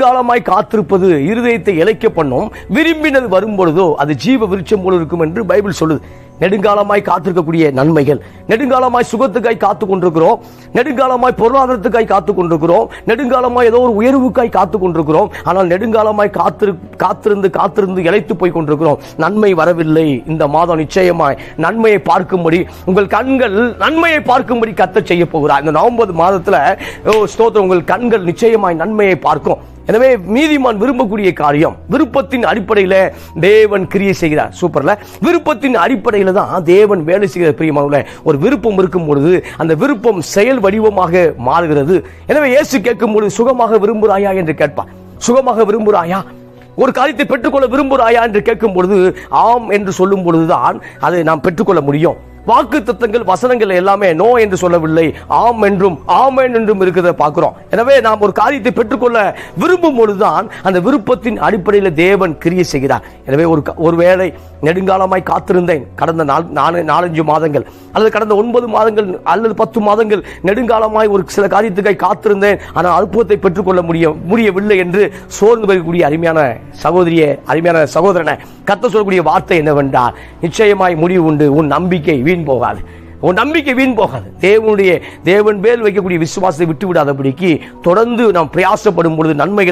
நெடுங்காலமாய் காத்திருப்பது இருதயத்தை இளைக்க பண்ணும், விரும்பினது வரும் பொழுதோ அது ஜீவ விருட்சம் போல இருக்கும் என்று பைபிள் சொல்லுது. நெடுங்காலமாய் காத்திருக்கக்கூடிய நன்மைகள், நெடுங்காலமாய் சுகத்துக்காய் காத்து கொண்டிருக்கிறோம், நெடுங்காலமாய் பொருளாதாரத்துக்காய் காத்து கொண்டிருக்கிறோம், நெடுங்காலமாய் ஏதோ ஒரு உயர்வுக்காய் காத்து கொண்டிருக்கிறோம். ஆனால் நெடுங்காலமாய் காத்திருந்து இளைத்து போய் கொண்டிருக்கிறோம். நன்மை வரவில்லை. இந்த மாதம் நிச்சயமாய் நன்மையை பார்க்கும்படி, உங்கள் கண்கள் நன்மையை பார்க்கும்படி கர்த்தர் செய்ய போகிறார். இந்த நவம்பர் மாதத்துல ஸ்தோத்திரம், உங்கள் கண்கள் நிச்சயமாய் நன்மையை பார்க்கும். எனவே நீதிமான் விரும்பக்கூடிய காரியம் விருப்பத்தின் அடிப்படையில் தேவன் கிரியை செய்கிறார். சூப்பர்ல, விருப்பத்தின் அடிப்படையில் தான் தேவன் வேலை செய்கிற பிரியமானவர்களே. ஒரு விருப்பம் இருக்கும் பொழுது அந்த விருப்பம் செயல் வடிவமாக மாறுகிறது. எனவே இயேசு கேட்கும் பொழுது சுகமாக விரும்புகிறாயா என்று கேட்பார். சுகமாக விரும்புகிறாயா, ஒரு காரியத்தை பெற்றுக்கொள்ள விரும்புகிறாயா என்று கேட்கும் பொழுது ஆம் என்று சொல்லும் பொழுதுதான் அதை நாம் பெற்றுக்கொள்ள முடியும். வாக்கு தத்தங்கள் வசனங்கள் எல்லாமே நோ என்று சொல்லவில்லை, ஆம் என்றும் ஆமென் என்றும் இருக்கிறத பார்க்கிறோம். எனவே நாம் ஒரு காரியத்தை பெற்றுக்கொள்ள விரும்பும் பொழுதுதான் அந்த விருப்பத்தின் அடிப்படையில் தேவன் கிரியை செய்கிறார். எனவே ஒருவேளை நெடுங்காலமாய் காத்திருந்தேன், கடந்த 4-5 மாதங்கள் அல்லது கடந்த 9 மாதங்கள் அல்லது 10 மாதங்கள் நெடுங்காலமாய் ஒரு சில காரியத்துக்காய் காத்திருந்தேன், ஆனால் அற்புதத்தை பெற்றுக்கொள்ள முடியவில்லை என்று சோர்ந்து வரக்கூடிய அருமையான சகோதரியே, அருமையான சகோதரனை, கர்த்தர் சொல்லக்கூடிய வார்த்தை என்னவென்றால், நிச்சயமாய் முடிவு உண்டு. உன் நம்பிக்கை வீண் போகாது, உன் நம்பிக்கை வீண் போகாது. தேவன் மேல் வைக்கக்கூடிய விசுவாசத்தை விட்டு விடாதபடிக்கு தொடர்ந்து நாம் பிரயாசப்படும் பொழுது நன்மைகள்